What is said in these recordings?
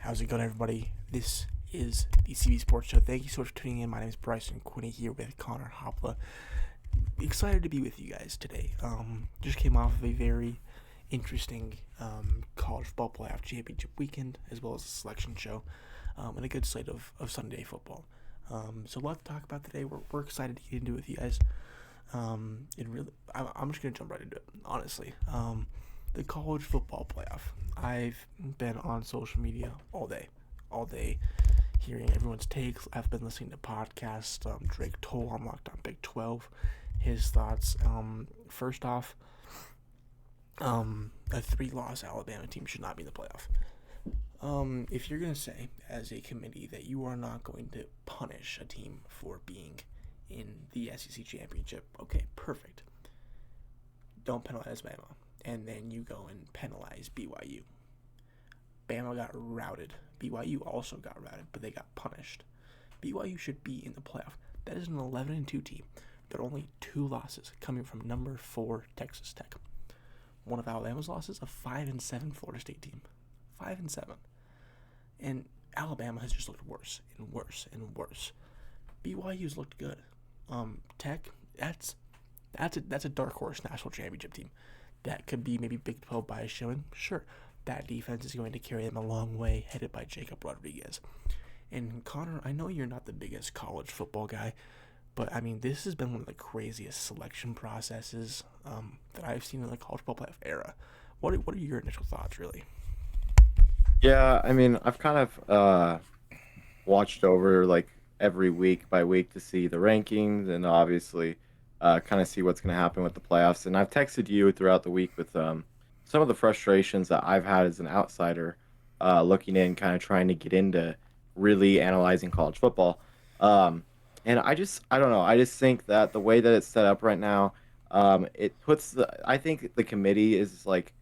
How's it going, everybody? This is the CV Sports Show. Thank you so much for tuning in. My name is Bryson Quinney here with Connor Hopla. Excited to be with you guys today. Just came off of a very interesting college football playoff championship weekend, as well as a selection show, and a good slate of Sunday football. So a lot to talk about today. We're excited to get into it with you guys. I'm just gonna jump right into it. Honestly, the college football playoff. I've been on social media all day, hearing everyone's takes. I've been listening to podcasts. Drake Toll on Locked On Big 12, his thoughts. First off, a 3-loss Alabama team should not be in the playoff. If you're gonna say as a committee that you are not going to punish a team for being in the SEC championship, okay, perfect. Don't penalize Bama, and then you go and penalize BYU. Bama got routed. BYU also got routed, but they got punished. BYU should be in the playoff. That is an 11-2 team. There are only 2 losses coming from number 4 Texas Tech. One of Alabama's losses, a 5-7 Florida State team. 5-7. And Alabama has just looked worse and worse and worse. BYU's looked good. Tech, that's a dark horse national championship team. That could be maybe Big 12 bias showing. Sure, that defense is going to carry them a long way, headed by Jacob Rodriguez. And Connor, I know you're not the biggest college football guy, but I mean, this has been one of the craziest selection processes that I've seen in the college football playoff era. What are your initial thoughts, really? Yeah, I mean, I've kind of watched over like every week by week to see the rankings and obviously kind of see what's going to happen with the playoffs. And I've texted you throughout the week with some of the frustrations that I've had as an outsider looking in, kind of trying to get into really analyzing college football. Um, and I don't know. I just think that the way that it's set up right now, I think the committee is like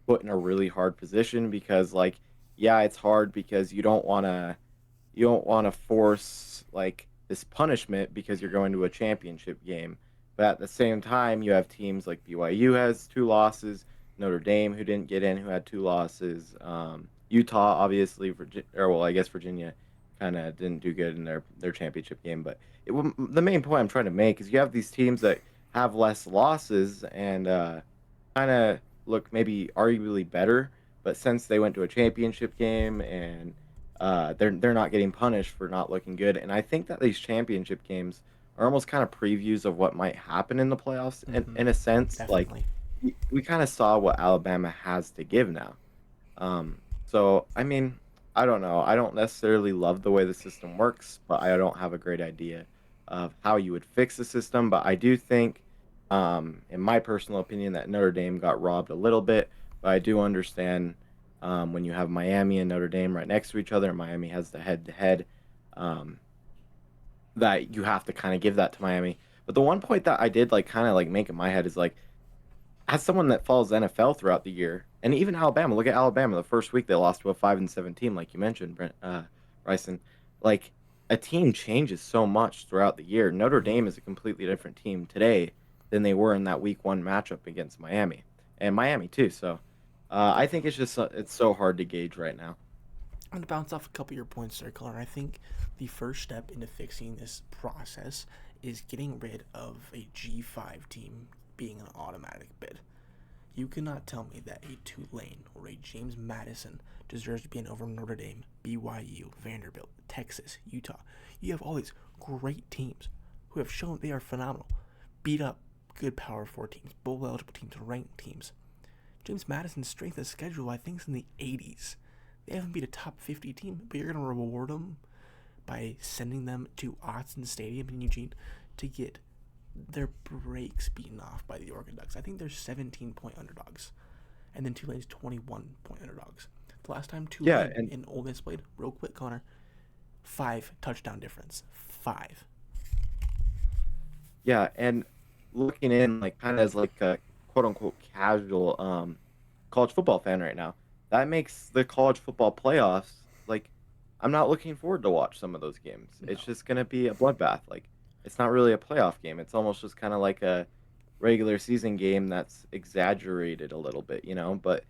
put in a really hard position because like yeah, it's hard because you don't want to force like this punishment because you're going to a championship game. But at the same time, you have teams like BYU has 2 losses, Notre Dame who didn't get in who had 2 losses, Utah obviously, I guess Virginia kind of didn't do good in their championship game. But the main point I'm trying to make is you have these teams that have less losses and kind of look maybe arguably better, but since they went to a championship game and they're not getting punished for not looking good, and I think that these championship games are almost kind of previews of what might happen in the playoffs. Mm-hmm. In a sense, like Definitely. we kind of saw what Alabama has to give now. So I mean, I don't know. I don't necessarily love the way the system works, but I don't have a great idea of how you would fix the system. But I do think, in my personal opinion, that Notre Dame got robbed a little bit. But I do understand when you have Miami and Notre Dame right next to each other, and Miami has the head-to-head, um, that you have to kind of give that to Miami. But the one point that I did like kind of like make in my head is like, as someone that follows the NFL throughout the year, and even Alabama, look at Alabama. The first week they lost to a 5-7 team, like you mentioned, Bryson. Like a team changes so much throughout the year. Notre Mm-hmm. Dame is a completely different team today than they were in that Week 1 matchup against Miami, and Miami too. So I think it's just it's so hard to gauge right now. I'm going to bounce off a couple of your points there, Connor. I think the first step into fixing this process is getting rid of a G5 team being an automatic bid. You cannot tell me that a Tulane or a James Madison deserves to be in over Notre Dame, BYU, Vanderbilt, Texas, Utah. You have all these great teams who have shown they are phenomenal. Beat up good Power 4 teams, bowl eligible teams, ranked teams. James Madison's strength of schedule, I think, is in the 80s. They haven't beat a top 50 team, but you're going to reward them by sending them to Autzen Stadium in Eugene to get their breaks beaten off by the Oregon Ducks. I think they're 17-point underdogs, and then Tulane's 21-point underdogs. The last time Yeah, Tulane and and Ole Miss played, real quick, Connor, 5 touchdown difference. 5. yeah, and looking in like kind of as like a quote unquote casual college football fan right now, that makes the college football playoffs like I'm not looking forward to watch some of those games. It's No. just gonna be a bloodbath. Like it's not really a playoff game. It's almost just kind of like a regular season game that's exaggerated a little bit. But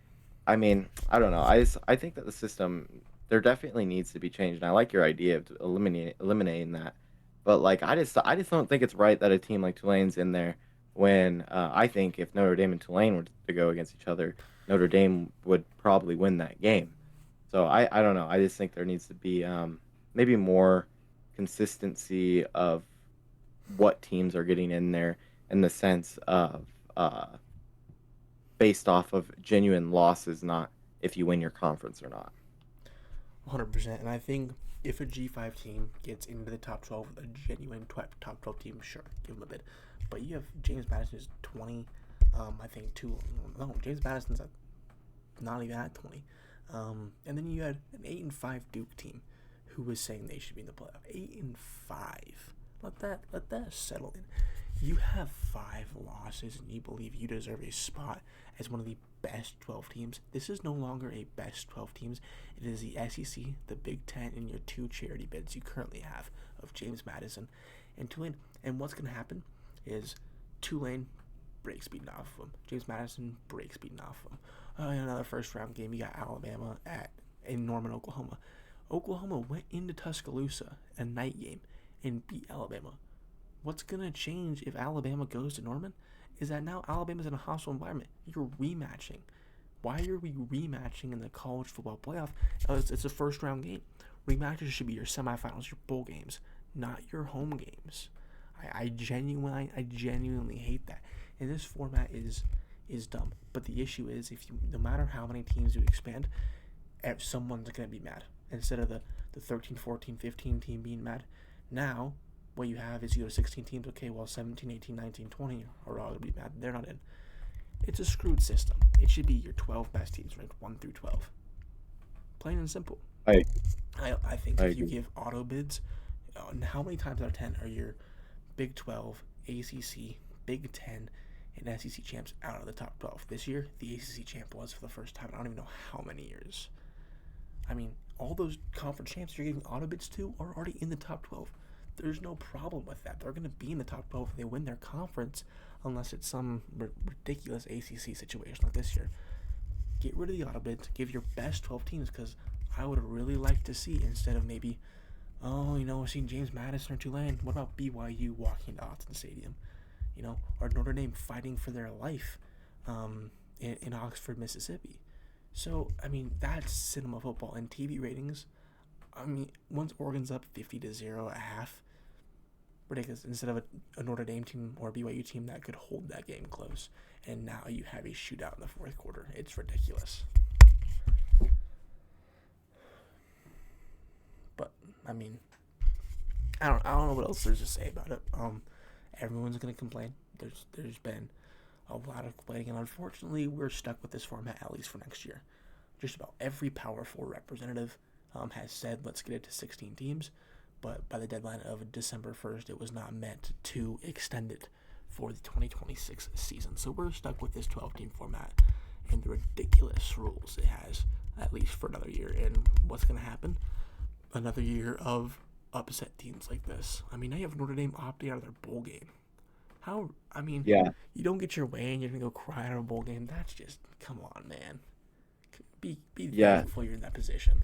I mean, I don't know. I think that the system there definitely needs to be change. And I like your idea of eliminating that. But like I just don't think it's right that a team like Tulane's in there when I think if Notre Dame and Tulane were to go against each other, Notre Dame would probably win that game. So I don't know. I just think there needs to be maybe more consistency of what teams are getting in there in the sense of based off of genuine losses, not if you win your conference or not. 100%. And I think if a G5 team gets into the top 12, a genuine top 12 team, sure, give them a bid. But you have James Madison's 20, I think, two. No, James Madison's not even at 20. And then you had an 8-5 Duke team who was saying they should be in the playoff. 8-5. Let that settle in. You have 5 losses and you believe you deserve a spot as one of the best 12 teams. This is no longer a best 12 teams. It is the SEC, the Big Ten, and your 2 charity bids you currently have of James Madison and Tulane. And what's going to happen is Tulane breaks beating off of them. James Madison breaks beating off of them. In another first round game, you got Alabama in Norman, Oklahoma. Oklahoma went into Tuscaloosa, a night game, and beat Alabama. What's going to change if Alabama goes to Norman is that now Alabama's in a hostile environment. You're rematching. Why are we rematching in the college football playoff? It's a first round game. Rematches should be your semifinals, your bowl games, not your home games. I genuinely hate that. And this format is dumb. But the issue is, no matter how many teams you expand, someone's going to be mad. Instead of the 13, 14, 15 team being mad, now what you have is you go to 16 teams. Okay, well, 17, 18, 19, 20 are all going to be mad. They're not in. It's a screwed system. It should be your 12 best teams ranked 1 through 12. Plain and simple. I I think I if you agree. give auto bids, how many times out of 10 are your Big 12, ACC, Big 10, and SEC champs out of the top 12? This year, the ACC champ was for the first time. I don't even know how many years. I mean, all those conference champs you're giving auto bids to are already in the top 12. There's no problem with that. They're going to be in the top 12 if they win their conference, unless it's some ridiculous ACC situation like this year. Get rid of the auto bids. Give your best 12 teams, because I would really like to see, instead of maybe, we're seeing James Madison or Tulane. What about BYU walking into Autzen Stadium? Or Notre Dame fighting for their life in Oxford, Mississippi. So, I mean, that's cinema football. And TV ratings, I mean, once Oregon's up 50-0 at half, ridiculous. Instead of a Notre Dame team or a BYU team that could hold that game close. And now you have a shootout in the fourth quarter. It's ridiculous. But, I mean, I don't know what else there's to say about it. Everyone's gonna complain. There's been a lot of complaining, and unfortunately, we're stuck with this format at least for next year. Just about every Power Four representative has said let's get it to 16 teams, but by the deadline of December 1st, it was not meant to extend it for the 2026 season. So we're stuck with this 12-team format and the ridiculous rules it has, at least for another year. And what's going to happen? Another year of upset teams like this. I mean, now you have Notre Dame opting out of their bowl game. How? I mean, Yeah, you don't get your way and you're gonna go cry out of a bowl game. That's just, come on, man. Be yeah, thankful you're in that position.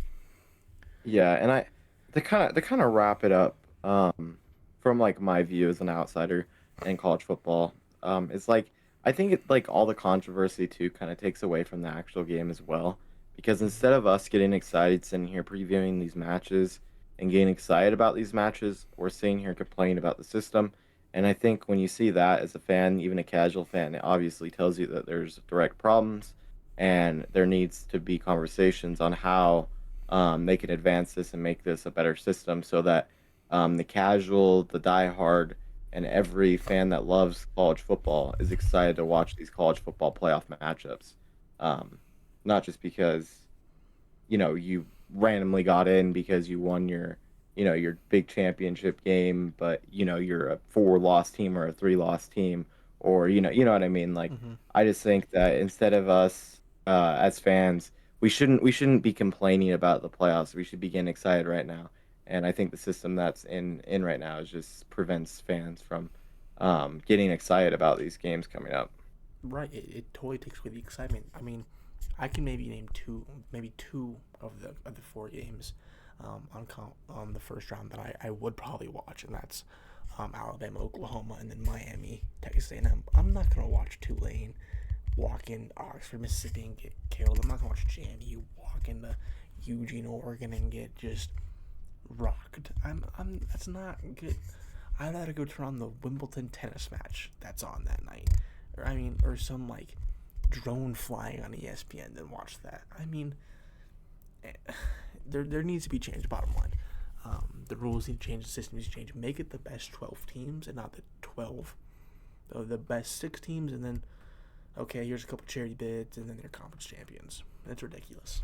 yeah, and to kind of wrap it up, from like my view as an outsider in college football, it's like I think it like all the controversy too kind of takes away from the actual game as well, because Mm-hmm. instead of us getting excited sitting here previewing these matches and getting excited about these matches, we're sitting here complaining about the system. And I think when you see that as a fan, even a casual fan, it obviously tells you that there's direct problems and there needs to be conversations on how they can advance this and make this a better system so that the casual, the diehard, and every fan that loves college football is excited to watch these college football playoff matchups. Um, Not just because you randomly got in because you won your big championship game, but you're a 4 loss team or a 3 loss team, or you know what I mean. Like, Mm-hmm. I just think that instead of us as fans, we shouldn't be complaining about the playoffs. We should be getting excited right now. And I think the system that's in right now is just prevents fans from getting excited about these games coming up. Right. It totally takes away the excitement. I mean, I can maybe name maybe two of the four games on the first round that I would probably watch, and that's Alabama, Oklahoma, and then Miami, Texas A&M. I'm not gonna watch Tulane walk in Oxford, Mississippi, and get killed. I'm not gonna watch JMU walk into Eugene, Oregon, and get just rocked. That's not good. I'd rather go turn on the Wimbledon tennis match that's on that night, or some like drone flying on ESPN than watch that. There needs to be change. Bottom line, the rules need to change. The system needs to change. Make it the best 12 teams and not the 12. The best 6 teams, and then okay, here's a couple charity bids, and then they're conference champions. That's ridiculous.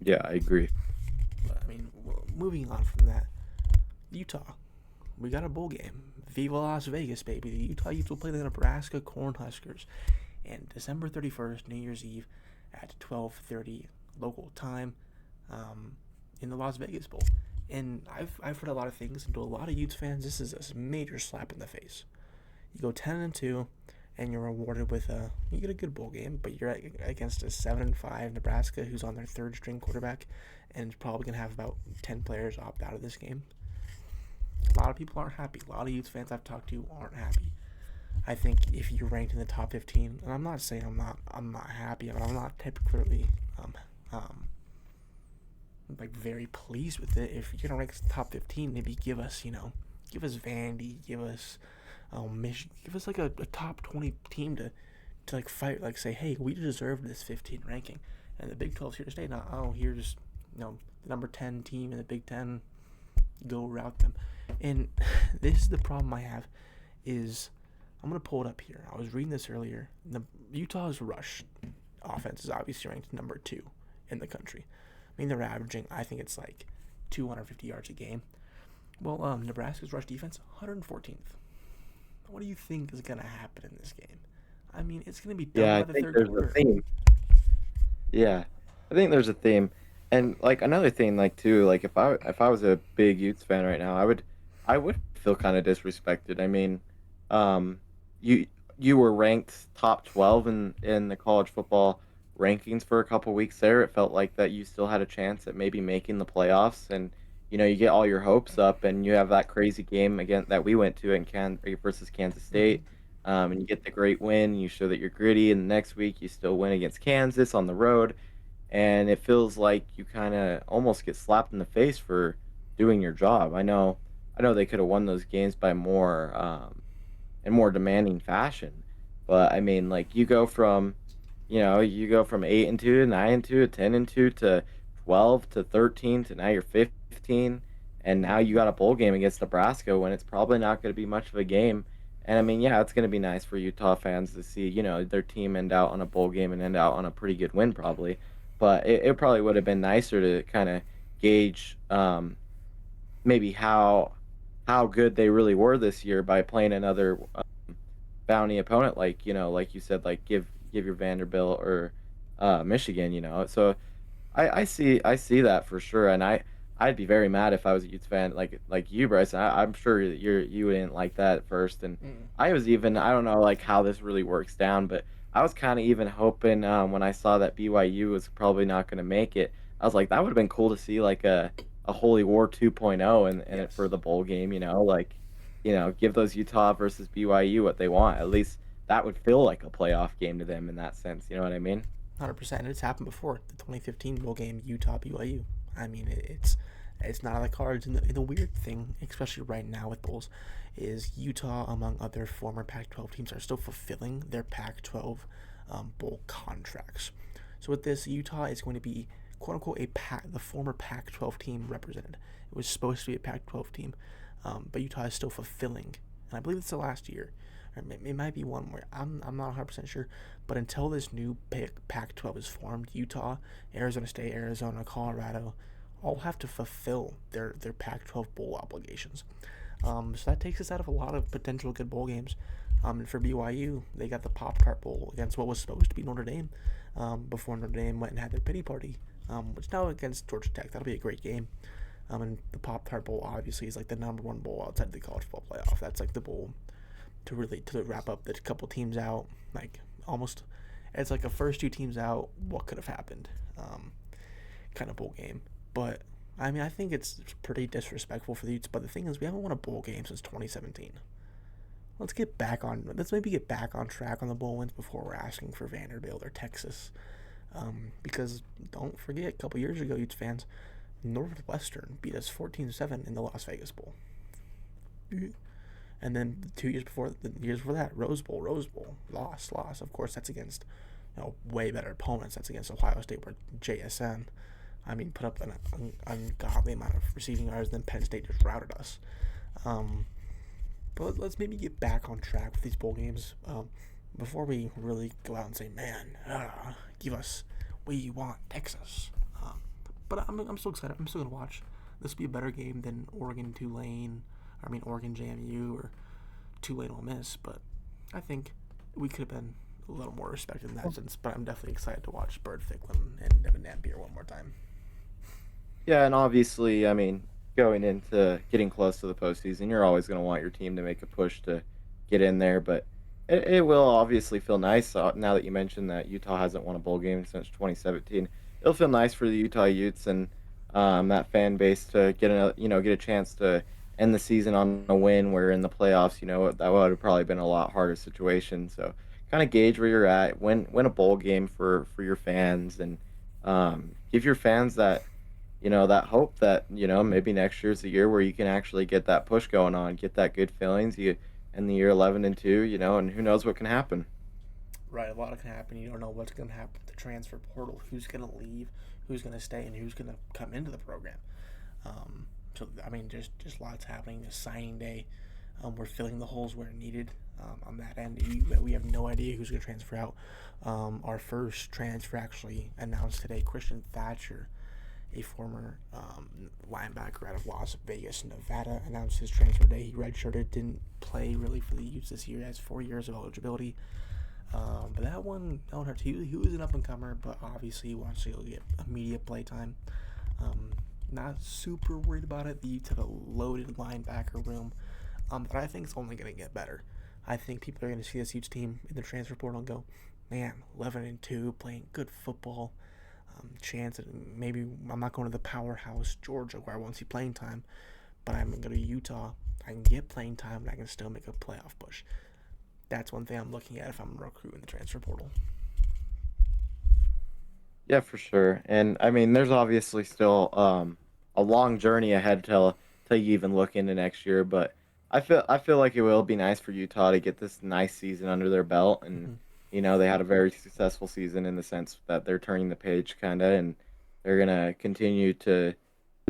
Yeah, I agree. But moving on from that, Utah, we got a bowl game. Viva Las Vegas, baby! The Utah Utes will play the Nebraska Cornhuskers, and December 31st, New Year's Eve, at 12:30 local time, in the Las Vegas Bowl. And I've heard a lot of things, and to a lot of Utes fans, this is a major slap in the face. You go 10-2, and you're rewarded with you get a good bowl game, but you're against a 7-5 Nebraska who's on their third string quarterback, and is probably gonna have about 10 players opt out of this game. A lot of people aren't happy. A lot of Utes fans I've talked to aren't happy. I think if you're ranked in the top 15, and I'm not saying I'm not happy, but I'm not typically like very pleased with it. If you're gonna rank top 15, maybe give us Vandy, give us Michigan, give us like a top 20 team to like fight, like say, hey, we deserve this 15 ranking, and the Big 12's here to stay. Not here's the number 10 team in the Big 10, go route them. And this is the problem I have is I'm going to pull it up here. I was reading this earlier. Utah's rush offense is obviously ranked number 2 in the country. They're averaging, I think it's like 250 yards a game. Well, Nebraska's rush defense, 114th. What do you think is going to happen in this game? It's going to be done by the third quarter. A theme. Yeah, I think there's a theme. And like another thing, like too, like if I was a big Utes fan right now, I would feel kind of disrespected. You were ranked top 12 in the college football rankings for a couple weeks there. It felt like that you still had a chance at maybe making the playoffs, and you get all your hopes up, and you have that crazy game again that we went to versus Kansas State, and you get the great win. You show that you're gritty, and the next week you still win against Kansas on the road. And it feels like you kind of almost get slapped in the face for doing your job. I know they could have won those games by more in more demanding fashion, but like you go from 8-2 to 9-2 to 10-2 to 12 to 13 to now you're 15, and now you got a bowl game against Nebraska when it's probably not going to be much of a game. And yeah, it's going to be nice for Utah fans to see their team end out on a bowl game and end out on a pretty good win probably. But it probably would have been nicer to kind of gauge maybe how good they really were this year by playing another bounty opponent, like you said, like give your Vanderbilt or Michigan. So I see that for sure, and I'd be very mad if I was a Utes fan like you, Bryce. I'm sure you wouldn't like that at first, and I don't know like how this really works down, but I was kind of even hoping when I saw that BYU was probably not going to make it. I was like, that would have been cool to see like a Holy War 2.0 and Yes. for the bowl game, give those Utah versus BYU what they want. At least that would feel like a playoff game to them in that sense. You know what I mean? 100%. It's happened before. The 2015 bowl game, Utah BYU. It's not on the cards. And the weird thing, especially right now with bowls, is Utah, among other former Pac-12 teams, are still fulfilling their Pac-12 bowl contracts. So with this, Utah is going to be, quote unquote, the former Pac-12 team represented. It was supposed to be a Pac-12 team, but Utah is still fulfilling, and I believe it's the last year. Or it might be one more. I'm not 100% sure, but until this new Pac-12 is formed, Utah, Arizona State, Arizona, Colorado all have to fulfill their Pac-12 bowl obligations. So that takes us out of a lot of potential good bowl games. And for BYU, they got the Pop-Tart Bowl against what was supposed to be Notre Dame before Notre Dame went and had their pity party, which now against Georgia Tech. That'll be a great game. And the Pop-Tart Bowl obviously is like the number one bowl outside the college football playoff. That's like the bowl to wrap up the couple teams out, like almost It's like a first two teams out, what could have happened, kind of bowl game. But I mean, I think it's pretty disrespectful for the Utes. But the thing is, we haven't won a bowl game since 2017. Let's maybe get back on track on the bowl wins before we're asking for Vanderbilt or Texas. Because don't forget, a couple years ago, Utes fans, Northwestern beat us 14-7 in the Las Vegas Bowl. And then the years before that, Rose Bowl, lost. Of course, that's against way better opponents. That's against Ohio State, where JSN, I mean, put up an ungodly amount of receiving yards. Then Penn State just routed us. But let's maybe get back on track with these bowl games before we really go out and say, man, give us, we want Texas. But I'm still excited. I'm still gonna watch. This will be a better game than Oregon JMU or Tulane Ole Miss. But I think we could have been a little more respected in that sense. But I'm definitely excited to watch Bird Thicklin and Devin Dampier one more time. Yeah, and obviously, I mean, going into getting close to the postseason, you're always going to want your team to make a push to get in there. But it will obviously feel nice now that you mentioned that Utah hasn't won a bowl game since 2017. It'll feel nice for the Utah Utes and that fan base to get a chance to end the season on a win. Where in the playoffs, that would have probably been a lot harder situation. So kind of gauge where you're at, win a bowl game for your fans, and give your fans that hope that maybe next year's the year where you can actually get that push going on, get that good feelings. You in the year 11-2, and who knows what can happen. Right, a lot can happen. You don't know what's going to happen with the transfer portal, who's going to leave, who's going to stay, and who's going to come into the program. So I mean, just lots happening. This signing day, we're filling the holes where needed. On that end, we have no idea who's going to transfer out. Our first transfer actually announced today, Christian Thatcher, a former linebacker out of Las Vegas, Nevada, announced his transfer day. He redshirted, didn't play really for the Utes this year. Has 4 years of eligibility. But that one hurt. He was an up-and-comer, but obviously he wants to go get immediate play time. Not super worried about it. The Utes have a loaded linebacker room, but I think it's only going to get better. I think people are going to see this Utes team in the transfer portal and go, man, 11-2, playing good football. Chance that maybe I'm not going to the powerhouse Georgia where I won't see playing time, but I'm going to go to Utah. I can get playing time and I can still make a playoff push. That's one thing I'm looking at if I'm recruiting the transfer portal. Yeah, for sure. And I mean, there's obviously still a long journey ahead till you even look into next year. But I feel like it will be nice for Utah to get this nice season under their belt, and Mm-hmm. they had a very successful season in the sense that they're turning the page kind of, and they're gonna continue to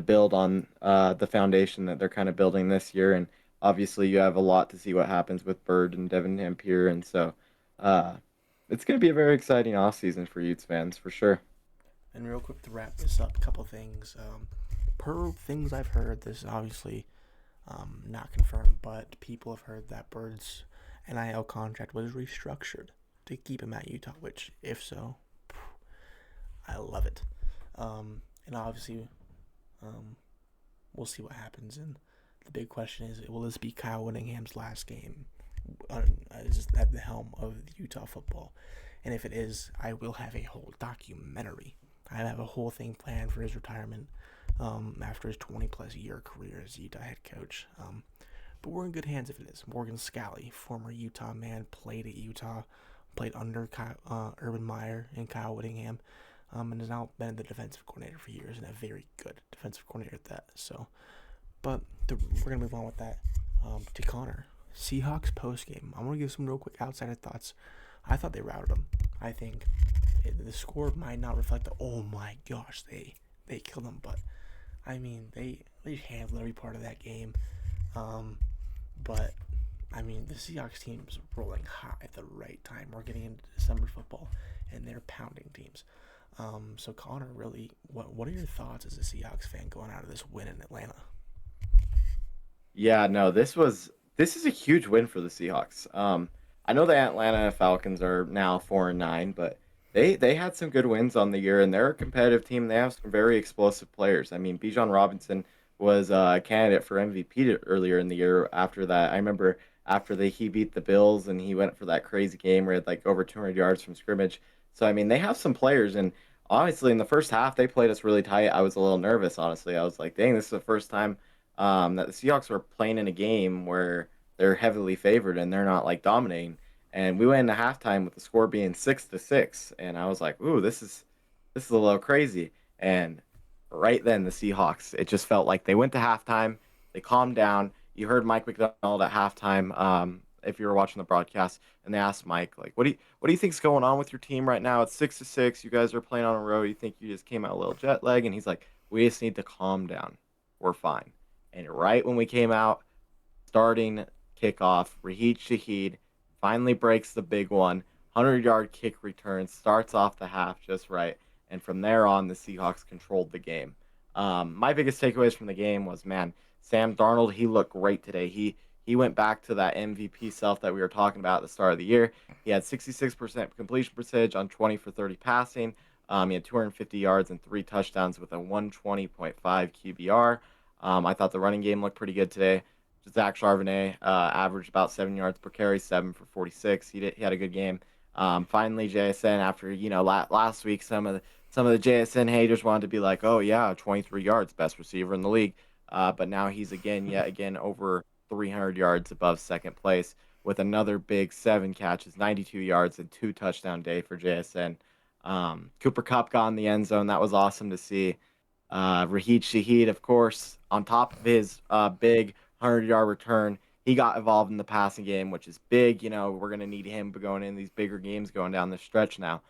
build on the foundation that they're kind of building this year. And obviously, you have a lot to see what happens with Bird and Devin Dampier, and so uh, it's gonna be a very exciting off season for Utes fans for sure. And real quick to wrap this up, a couple things. Per things I've heard, this is obviously not confirmed, but people have heard that Bird's NIL contract was restructured to keep him at Utah, which, if so, I love it. And obviously, um, we'll see what happens. And the big question is, will this be Kyle Whittingham's last game at the helm of Utah football? And if it is, I will have a whole documentary. I have a whole thing planned for his retirement after his 20-plus year career as Utah head coach. But we're in good hands if it is. Morgan Scalley, former Utah man, played at Utah, played under Urban Meyer and Kyle Whittingham, and has now been the defensive coordinator for years, and a very good defensive coordinator at that. So, but we're going to move on with that to Connor. Seahawks postgame. I'm going to give some real quick outsider thoughts. I thought they routed them. I think the score might not reflect the, oh my gosh, they killed them, but I mean, they handled every part of that game. But I mean, the Seahawks team is rolling hot at the right time. We're getting into December football, and they're pounding teams. So Connor, really, what are your thoughts as a Seahawks fan going out of this win in Atlanta? Yeah, no, this is a huge win for the Seahawks. I know the Atlanta Falcons are now 4-9, but they had some good wins on the year, and they're a competitive team. They have some very explosive players. I mean, Bijan Robinson was a candidate for MVP earlier in the year. After that, I remember after he beat the Bills and he went for that crazy game where he had like over 200 yards from scrimmage. So I mean, they have some players, and honestly, in the first half they played us really tight. I was a little nervous, honestly. I was like, dang, this is the first time that the Seahawks were playing in a game where they're heavily favored and they're not like dominating. And we went into halftime with the score being 6-6, and I was like, ooh, this is a little crazy. And right then, the Seahawks, it just felt like they went to halftime, they calmed down. You heard Mike McDonald at halftime, if you were watching the broadcast, and they asked Mike, like, what do you think's going on with your team right now? It's 6-6. You guys are playing on a road. You think you just came out a little jet lag? And he's like, we just need to calm down. We're fine. And right when we came out, starting kickoff, Raheed Shaheed finally breaks the big one. 100-yard kick return, starts off the half just right. And from there on, the Seahawks controlled the game. My biggest takeaways from the game was, man, Sam Darnold, he looked great today. He went back to that MVP self that we were talking about at the start of the year. He had 66% completion percentage on 20 for 30 passing. He had 250 yards and 3 touchdowns with a 120.5 QBR. I thought the running game looked pretty good today. Zach Charbonnet averaged about 7 yards per carry, 7 for 46. He had a good game. Finally, JSN, after last week, some of the JSN haters wanted to be like, oh yeah, 23 yards, best receiver in the league. But now he's yet again over 300 yards above second place with another big 7 catches, 92 yards, and 2 touchdown day for JSN. Cooper Kupp got in the end zone. That was awesome to see. Raheed Shaheed, of course, on top of his big 100-yard return, he got involved in the passing game, which is big. We're going to need him going in these bigger games going down the stretch now.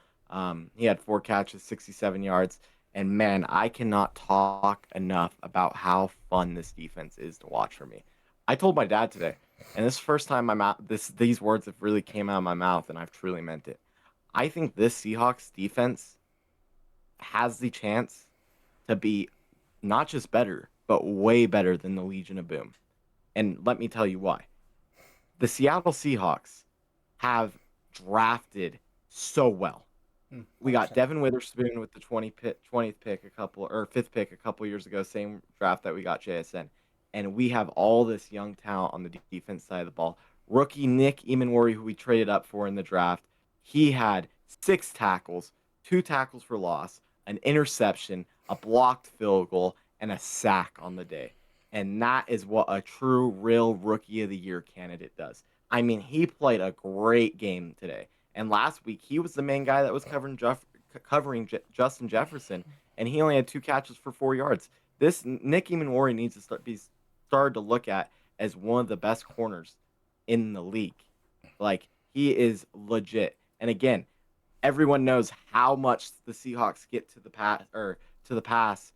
He had 4 catches, 67 yards. And man, I cannot talk enough about how fun this defense is to watch for me. I told my dad today, and this is the first time these words have really came out of my mouth, and I've truly meant it. I think this Seahawks defense has the chance to be not just better, but way better than the Legion of Boom. And let me tell you why. The Seattle Seahawks have drafted so well. We got Devin Witherspoon with the 20th pick or 5th pick a couple years ago, same draft that we got JSN. And we have all this young talent on the defense side of the ball. Rookie Nick Emanwari, who we traded up for in the draft, he had 6 tackles, 2 tackles for loss, an interception, a blocked field goal, and a sack on the day. And that is what a true, real Rookie of the Year candidate does. I mean, he played a great game today. And last week, he was the main guy that was covering Justin Jefferson, and he only had 2 catches for 4 yards. This Nick Emanwari needs to be started to look at as one of the best corners in the league. Like, he is legit. And again, everyone knows how much the Seahawks get to the pass,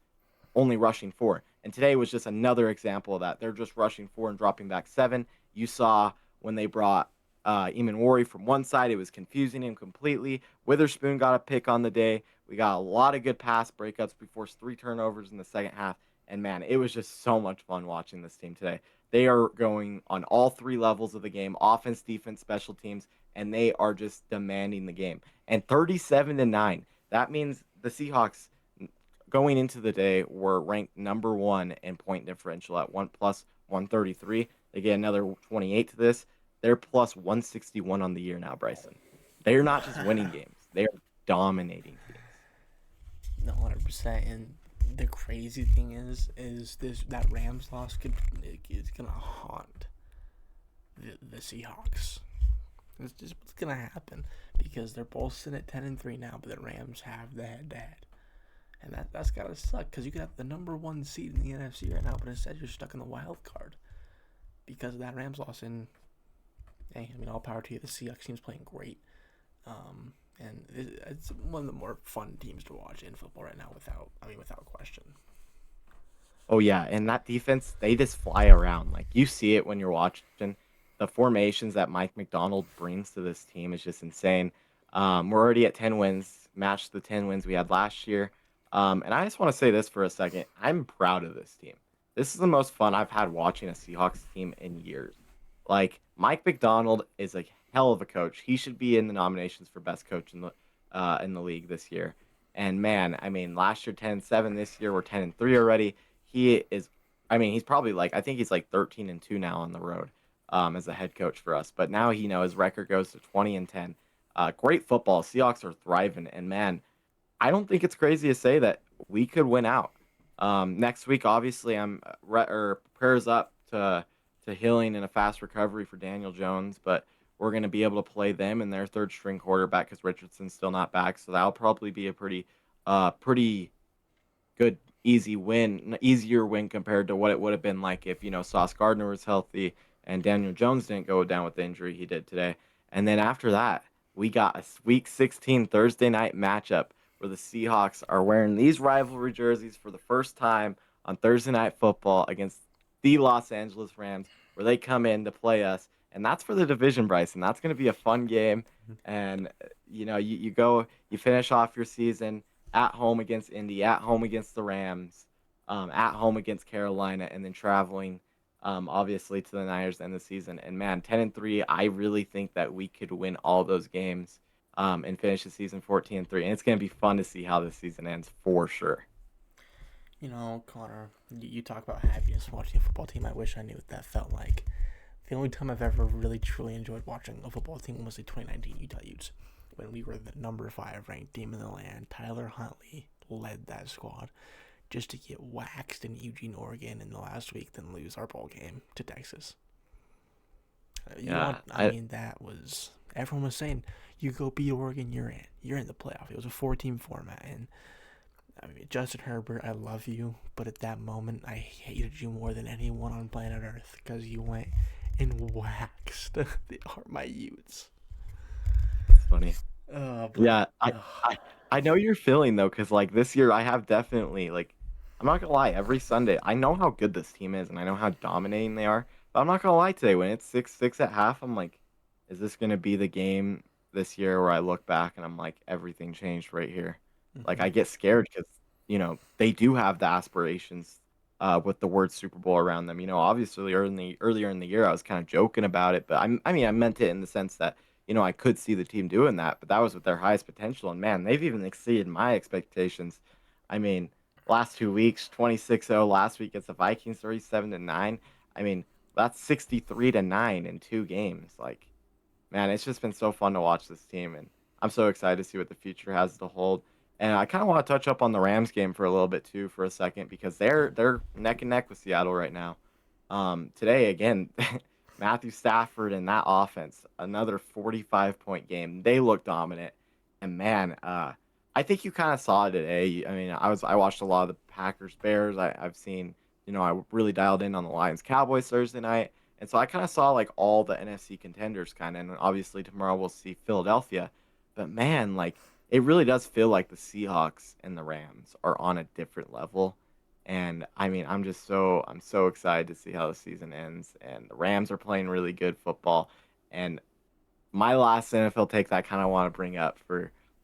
only rushing 4. And today was just another example of that. They're just rushing 4 and dropping back 7. You saw when they brought Emanwari from one side, it was confusing him completely. Witherspoon got a pick on the day. We got a lot of good pass breakups. We forced 3 turnovers in the second half. And man, it was just so much fun watching this team today. They are going on all 3 levels of the game: offense, defense, special teams, and they are just demanding the game. And 37-9, that means the Seahawks going into the day were ranked number 1 in point differential at 1 plus 133. They get another 28 to this. They're plus 161 on the year now, Bryson. They're not just winning games; they are dominating games. No, 100%. And the crazy thing is that Rams loss is gonna haunt the Seahawks. It's just what's gonna happen because they're both sitting at 10-3 now, but the Rams have the head-to-head, and that's gotta suck because you could have the number 1 seed in the NFC right now, but instead you're stuck in the wild card because of that Rams loss. And hey, I mean, all power to you. The Seahawks team's playing great. And it's one of the more fun teams to watch in football right now, without question. Oh yeah, and that defense, they just fly around. Like you see it when you're watching. The formations that Mike McDonald brings to this team is just insane. We're already at 10 wins, matched the 10 wins we had last year. And I just want to say this for a second. I'm proud of this team. This is the most fun I've had watching a Seahawks team in years. Like Mike McDonald is a hell of a coach. He should be in the nominations for best coach in the league this year. And man, I mean, last year 10-7, this year we're 10-3 already. He is, I mean, he's probably like, I think he's like 13-2 now on the road. as a head coach for us. But now his record goes to 20-10. Great football. Seahawks are thriving, and man, I don't think it's crazy to say that we could win out. Next week, obviously, I'm or prayers up to healing and a fast recovery for Daniel Jones, but we're going to be able to play them and their third string quarterback because Richardson's still not back, so that'll probably be a pretty good, easier win compared to what it would have been like if Sauce Gardner was healthy and Daniel Jones didn't go down with the injury he did today. And then after that, we got a Week 16 Thursday night matchup where the Seahawks are wearing these rivalry jerseys for the first time on Thursday Night Football against the Los Angeles Rams, where they come in to play us, and that's for the division, Bryson. That's going to be a fun game, and you finish off your season at home against Indy, at home against the Rams, at home against Carolina, and then traveling, obviously, to the Niners to end the season. And man, 10-3, I really think that we could win all those games, and finish the season 14-3. And it's going to be fun to see how this season ends for sure. Connor, you talk about happiness watching a football team. I wish I knew what that felt like. The only time I've ever really truly enjoyed watching a football team was the 2019 Utah Utes, when we were the number 5 ranked team in the land. Tyler Huntley led that squad just to get waxed in Eugene, Oregon in the last week, then lose our bowl game to Texas. That was, everyone was saying, you go beat Oregon, you're in the playoff. It was a 4-team format, and Justin Herbert, I love you, but at that moment, I hated you more than anyone on planet Earth because you went and waxed my Utes. It's funny. Yeah, I know you're feeling though, because like this year I have definitely I'm not gonna lie, every Sunday I know how good this team is and I know how dominating they are, but I'm not gonna lie today when it's 6-6 at half, I'm like, is this gonna be the game this year where I look back and I'm like, everything changed right here? Like I get scared because they do have the aspirations with the word Super Bowl around them. Obviously earlier in the year I was kind of joking about it, but I meant it in the sense that I could see the team doing that, but that was with their highest potential. And man, they've even exceeded my expectations. I mean, last 2 weeks, 26-0. Last week against the Vikings, 37-9. I mean, that's 63-9 in 2 games. Like, man, it's just been so fun to watch this team, and I'm so excited to see what the future has to hold. And I kind of want to touch up on the Rams game for a little bit too, for a second, because they're neck and neck with Seattle right now. Today again, Matthew Stafford and that offense, another 45-point game. They look dominant, and man, I think you kind of saw it today. I mean, I watched a lot of the Packers Bears. I've seen, I really dialed in on the Lions Cowboys Thursday night, and so I kind of saw like all the NFC contenders kind of, and obviously tomorrow we'll see Philadelphia. But man, like it really does feel like the Seahawks and the Rams are on a different level. And I mean, I'm so excited to see how the season ends. And the Rams are playing really good football. And my last NFL take that I kind of want to bring up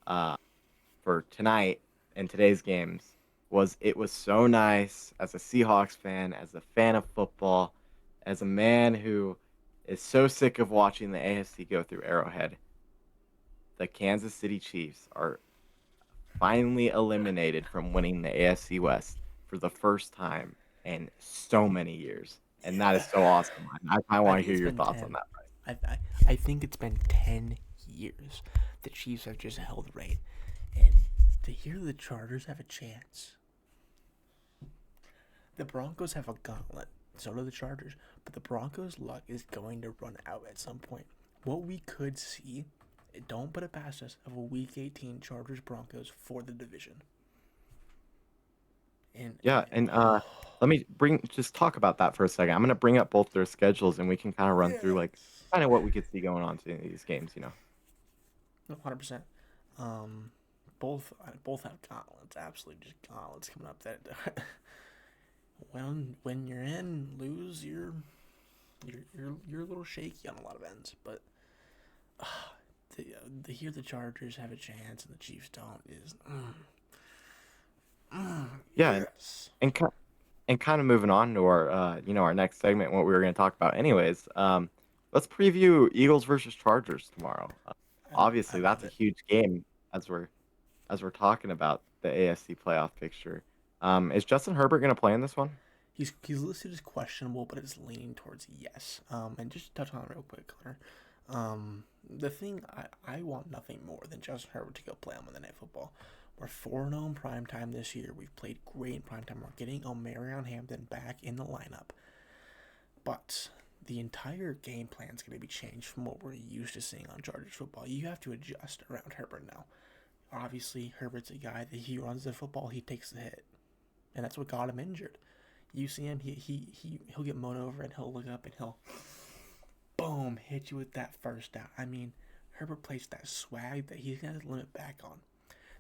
uh for tonight and today's games was it was so nice as a Seahawks fan, as a fan of football, as a man who is so sick of watching the AFC go through Arrowhead. The Kansas City Chiefs are finally eliminated from winning the AFC West for the first time in so many years. And that is so awesome. I want to hear your thoughts on that. I think it's been 10 years the Chiefs have just held reign. And to hear the Chargers have a chance. The Broncos have a gauntlet. So do the Chargers. But the Broncos' luck is going to run out at some point. What we could see, don't put it past us, of a Week 18 Chargers Broncos for the division. Let me just talk about that for a second. I'm going to bring up both their schedules and we can kind of run through kind of what we could see going on in these games, 100%. Both have gauntlets, absolutely just gauntlets coming up. That when you're in, lose, you're a little shaky on a lot of ends. But to hear the Chargers have a chance and the Chiefs don't is yes. and kind of moving on to our our next segment, what we were going to talk about anyways. Let's preview Eagles versus Chargers tomorrow. Obviously that's a huge game as we're talking about the AFC playoff picture. Is Justin Herbert going to play in this one? He's listed as questionable, but it's leaning towards yes. And just to touch on it real quick, Connor. The thing I want nothing more than Justin Herbert to go play on Monday Night Football. We're 4-0 in primetime this year. We've played great in primetime. We're getting Omarion Hampton back in the lineup. But the entire game plan is going to be changed from what we're used to seeing on Chargers football. You have to adjust around Herbert now. Obviously, Herbert's a guy that he runs the football, he takes the hit. And that's what got him injured. You see him, he'll get mowed over and he'll look up and he'll boom, hit you with that first down. I mean, Herbert plays that swag that he's going to limit back on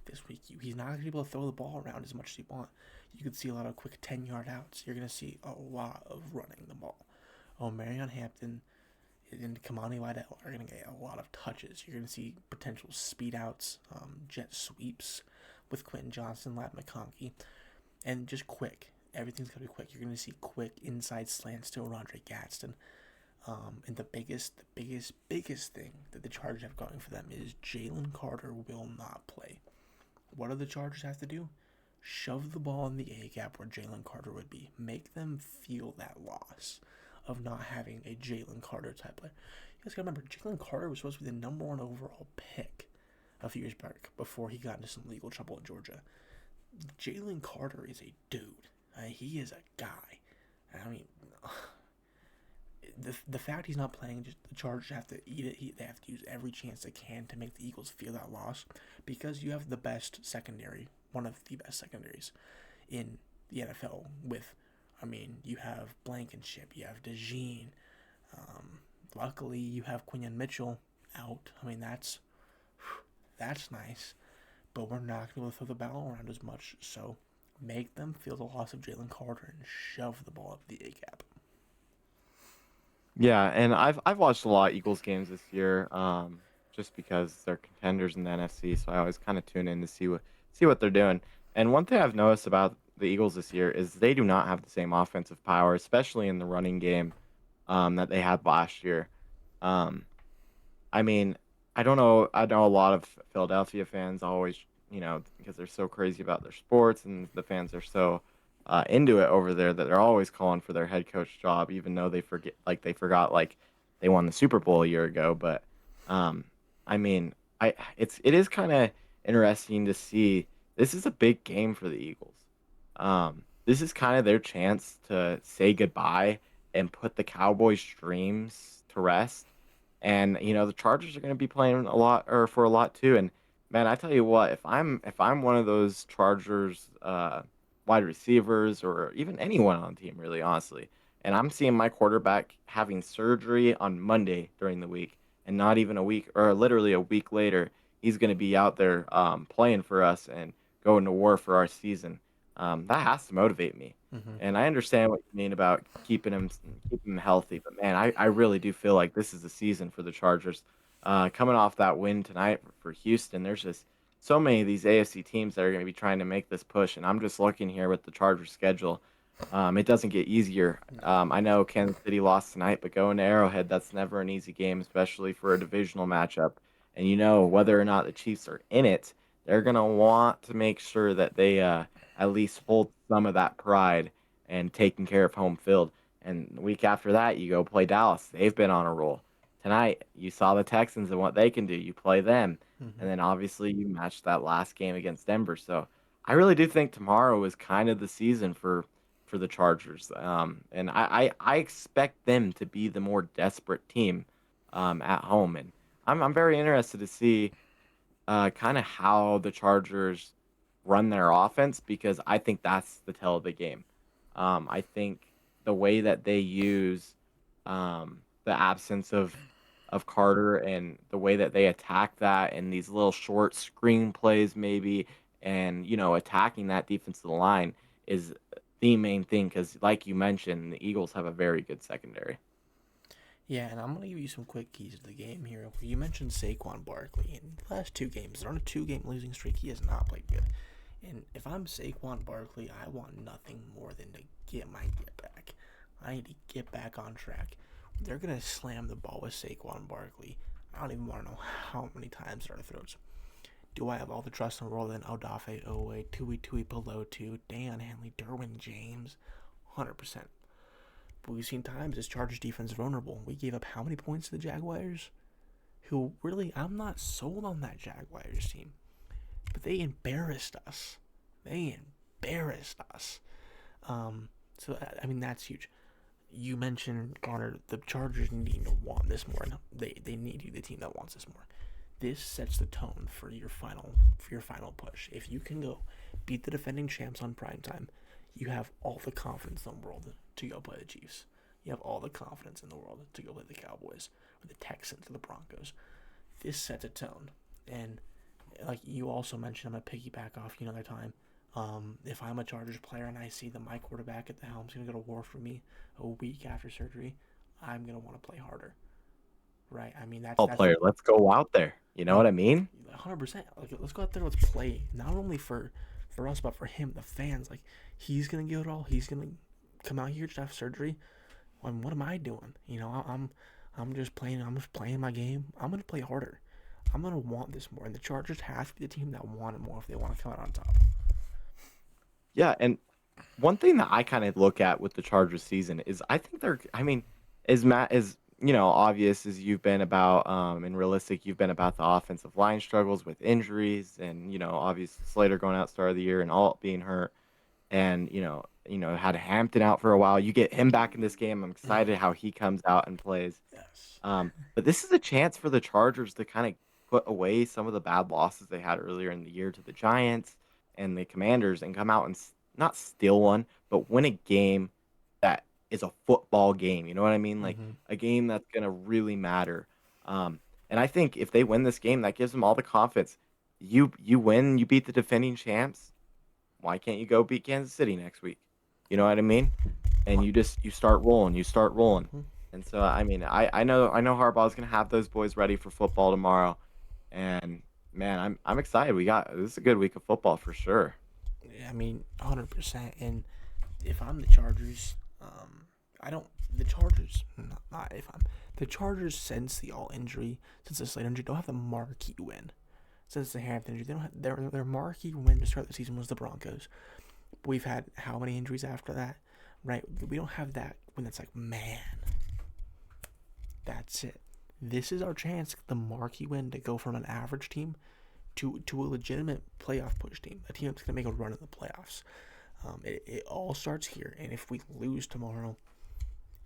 this week. He's not going to be able to throw the ball around as much as he wants. You could see a lot of quick 10-yard outs. You're going to see a lot of running the ball. Marion Hampton and Kamani Waddell are going to get a lot of touches. You're going to see potential speed outs, jet sweeps with Quentin Johnson, Ladd McConkey, and just quick. Everything's going to be quick. You're going to see quick inside slants to Rondre Gadsden. And the biggest thing that the Chargers have going for them is Jalen Carter will not play. What do the Chargers have to do? Shove the ball in the A gap where Jalen Carter would be. Make them feel that loss of not having a Jalen Carter type player. You guys gotta remember, Jalen Carter was supposed to be the number 1 overall pick a few years back before he got into some legal trouble in Georgia. Jalen Carter is a dude. He is a guy. I mean, the fact he's not playing, just the Chargers have to eat it. They have to use every chance they can to make the Eagles feel that loss, because you have the best secondary, one of the best secondaries in the NFL. You have Blankenship, you have DeJean. Luckily, you have Quinyon Mitchell out. That's nice, but we're not going to be able to throw the ball around as much. So make them feel the loss of Jalen Carter and shove the ball up the A gap. Yeah, and I've watched a lot of Eagles games this year, just because they're contenders in the NFC, so I always kind of tune in to see what they're doing. And one thing I've noticed about the Eagles this year is they do not have the same offensive power, especially in the running game, that they had last year. Um, I mean, I don't know. I know a lot of Philadelphia fans always, because they're so crazy about their sports and the fans are so into it over there that they're always calling for their head coach job, even though they forgot like they won the Super Bowl a year ago. But um, I mean, it is kind of interesting to see. This is a big game for the Eagles. This is kind of their chance to say goodbye and put the Cowboys' dreams to rest. And the Chargers are going to be playing a lot, or for a lot too. And man, I tell you what, if I'm one of those Chargers wide receivers, or even anyone on the team, really honestly, and I'm seeing my quarterback having surgery on Monday during the week, and not even a week, or literally a week later, he's going to be out there playing for us and going to war for our season. That has to motivate me. Mm-hmm. And I understand what you mean about keeping him healthy, but man, I really do feel like this is the season for the Chargers. Coming off that win tonight for Houston, there's just so many of these AFC teams that are going to be trying to make this push, and I'm just looking here with the Chargers schedule. It doesn't get easier. I know Kansas City lost tonight, but going to Arrowhead, that's never an easy game, especially for a divisional matchup. And whether or not the Chiefs are in it, they're going to want to make sure that they at least hold some of that pride and taking care of home field. And the week after that, you go play Dallas. They've been on a roll. Tonight, you saw the Texans and what they can do. You play them. Mm-hmm. And then obviously you match that last game against Denver. So I really do think tomorrow is kind of the season for the Chargers. And I expect them to be the more desperate team at home. And I'm very interested to see kind of how the Chargers run their offense, because I think that's the tell of the game. I think the way that they use the absence of Carter and the way that they attack that and these little short screen plays maybe, and attacking that defensive line is the main thing, because like you mentioned, the Eagles have a very good secondary. Yeah, and I'm going to give you some quick keys to the game here. You mentioned Saquon Barkley. In the last 2 games, they're on a 2-game losing streak. He has not played good. And if I'm Saquon Barkley, I want nothing more than to get my get back. I need to get back on track. They're going to slam the ball with Saquon Barkley. I don't even want to know how many times they're throws. Do I have all the trust in the world in Odafe Owe, Tui Pelotu, Dan Hanley, Derwin James, 100%. But we've seen times this Chargers defense is vulnerable. We gave up how many points to the Jaguars? Who really, I'm not sold on that Jaguars team. But they embarrassed us. They embarrassed us. So, I mean, that's huge. You mentioned, Connor, the Chargers needing to want this more. They need to be the team that wants this more. This sets the tone for your final push. If you can go beat the defending champs on primetime, you have all the confidence in the world to go play the Chiefs. You have all the confidence in the world to go play the Cowboys or the Texans or the Broncos. This sets a tone. And like you also mentioned, I'm going to piggyback off you another time. If I'm a Chargers player and I see that my quarterback at the helm's going to go to war for me a week after surgery, I'm going to want to play harder. Right? I mean, All player, let's go out there. You know what I mean? 100%. Like, let's go out there. Let's play. Not only for us, but for him, the fans. Like, he's gonna give it all. He's gonna come out here to have surgery. And what am I doing? I'm just playing. I'm just playing my game. I'm gonna play harder. I'm gonna want this more. And the Chargers have to be the team that want it more if they want to come out on top. Yeah, and one thing that I kind of look at with the Chargers season is I think they're. I mean, as obvious as you've been about, and realistic you've been about the offensive line struggles with injuries, and obviously Slater going out start of the year and Alt being hurt, and had Hampton out for a while. You get him back in this game. I'm excited how he comes out and plays. Yes. But this is a chance for the Chargers to kind of put away some of the bad losses they had earlier in the year to the Giants and the Commanders and come out and not steal one, but win a game that is a football game. You know what I mean? Like a game that's going to really matter. And I think if they win this game, that gives them all the confidence. You win, you beat the defending champs. Why can't you go beat Kansas City next week? You know what I mean? And you start rolling. You start rolling. And so, I mean, I know Harbaugh's going to have those boys ready for football tomorrow. And man, I'm excited. This is a good week of football for sure. Yeah, I mean, 100%. And if I'm the Chargers, the Chargers, not if I'm the Chargers, since the all injury, since the Slater injury, don't have the marquee win. Since the Hampton injury, they don't have their marquee win to start the season was the Broncos. But we've had how many injuries after that, right? We don't have that when it's like, man, that's it. This is our chance, the marquee win, to go from an average team to a legitimate playoff push team, a team that's going to make a run in the playoffs. It all starts here, and if we lose tomorrow,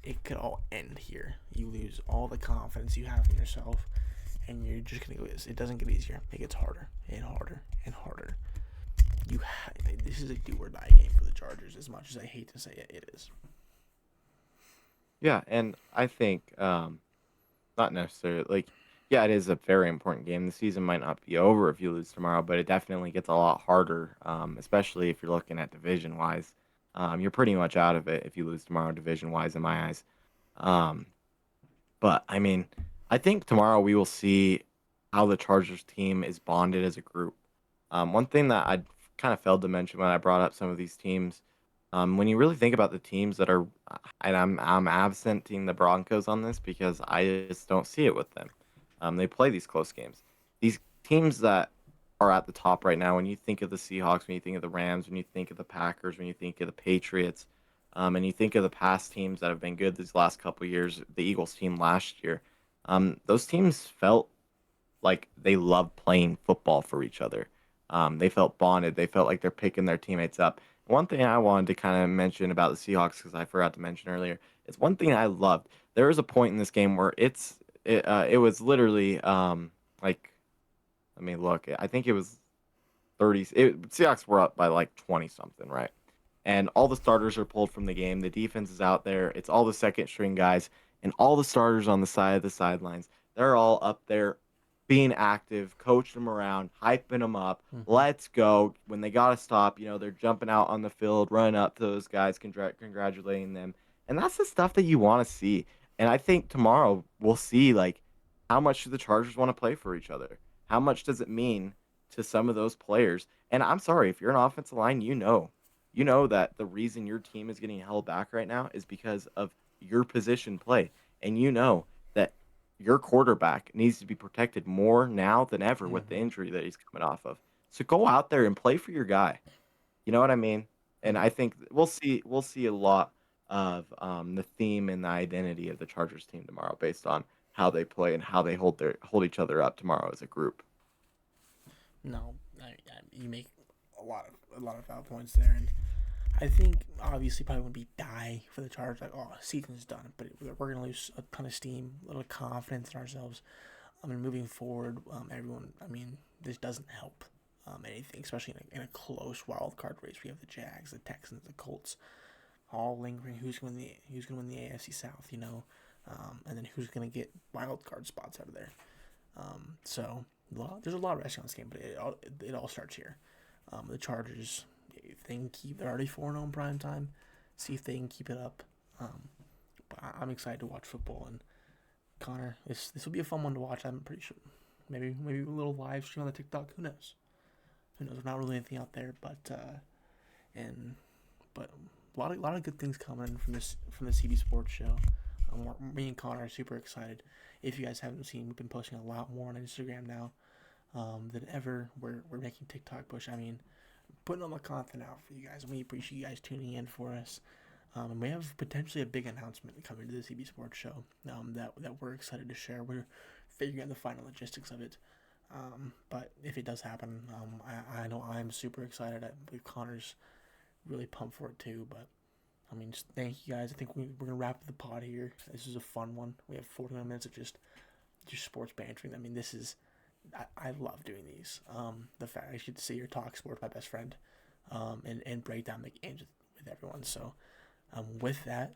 it could all end here. You lose all the confidence you have in yourself, and you're just going to go, it doesn't get easier. It gets harder and harder and harder. This is a do or die game for the Chargers, as much as I hate to say it, it is. Yeah, and I think not necessarily yeah, it is a very important game. The season might not be over if you lose tomorrow, but it definitely gets a lot harder, especially if you're looking at division wise. You're pretty much out of it if you lose tomorrow, division wise, in my eyes. But I mean, I think tomorrow we will see how the Chargers team is bonded as a group. One thing that I kind of failed to mention when I brought up some of these teams, when you really think about the teams that are, and I'm absenting the Broncos on this because I just don't see it with them. They play these close games. These teams that are at the top right now, when you think of the Seahawks, when you think of the Rams, when you think of the Packers, when you think of the Patriots, and you think of the past teams that have been good these last couple of years, the Eagles team last year, those teams felt like they loved playing football for each other. They felt bonded. They felt like they're picking their teammates up. One thing I wanted to kind of mention about the Seahawks, because I forgot to mention earlier, it's one thing I loved. There was a point in this game where it was literally like, let me look. I think it was 30. Seahawks were up by like 20 something, right? And all the starters are pulled from the game. The defense is out there. It's all the second string guys and all the starters on the side of the sidelines. They're all up there being active, coaching them around, hyping them up. Let's go. When they got to stop, they're jumping out on the field, running up to those guys, congratulating them. And that's the stuff that you want to see. And I think tomorrow we'll see, like, how much do the Chargers want to play for each other? How much does it mean to some of those players? And I'm sorry, if you're an offensive line, you know that the reason your team is getting held back right now is because of your position play. And you know that your quarterback needs to be protected more now than ever with the injury that he's coming off of. So go out there and play for your guy. You know what I mean? And I think we'll see a lot of the theme and the identity of the Chargers team tomorrow, based on how they play and how they hold each other up tomorrow as a group. No, you make a lot of valid points there, and I think obviously probably wouldn't be die for the Chargers like oh season's done, but we're gonna lose a ton of steam, a little confidence in ourselves. I mean, moving forward, everyone. I mean, this doesn't help anything, especially in a close wild card race. We have the Jags, the Texans, the Colts, all lingering. Who's gonna win the AFC South? And then who's gonna get wild card spots out of there? So there's a lot of resting on this game, but it all starts here. The Chargers, if they can keep, they're already 4-0 in prime time. See if they can keep it up. But I'm excited to watch football, and Connor, this will be a fun one to watch. I'm pretty sure. Maybe a little live stream on the TikTok. Who knows? Who knows? Not really anything out there, and but a lot of good things coming from the CB Sports Show. Me and Connor are super excited. If you guys haven't seen, we've been posting a lot more on Instagram now than ever. We're making TikTok push. I mean, putting all the content out for you guys, and we appreciate you guys tuning in for us. And we have potentially a big announcement coming to the CB Sports Show that we're excited to share. We're figuring out the final logistics of it. But if it does happen, I know I'm super excited. I believe Connor's really pumped for it too. But I mean, just thank you guys. I think we're gonna wrap up the pod here. This is a fun one. We have 41 minutes of just sports bantering. I mean, this is I love doing these. The fact I should see your talk sports, my best friend, and break down the games with everyone. So, with that,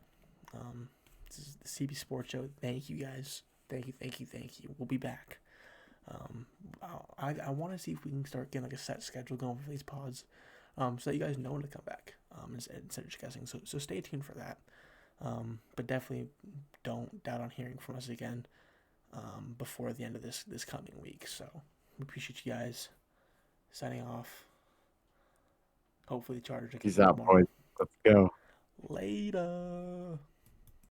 this is the CB Sports Show. Thank you guys. Thank you. We'll be back. I want to see if we can start getting like a set schedule going for these pods, so that you guys know when to come back. Instead of just guessing. So stay tuned for that. But definitely don't doubt on hearing from us again. Before the end of this coming week. So we appreciate you guys. Signing off. Hopefully the Chargers are Peace good out, boys. tomorrow. Let's go. Later.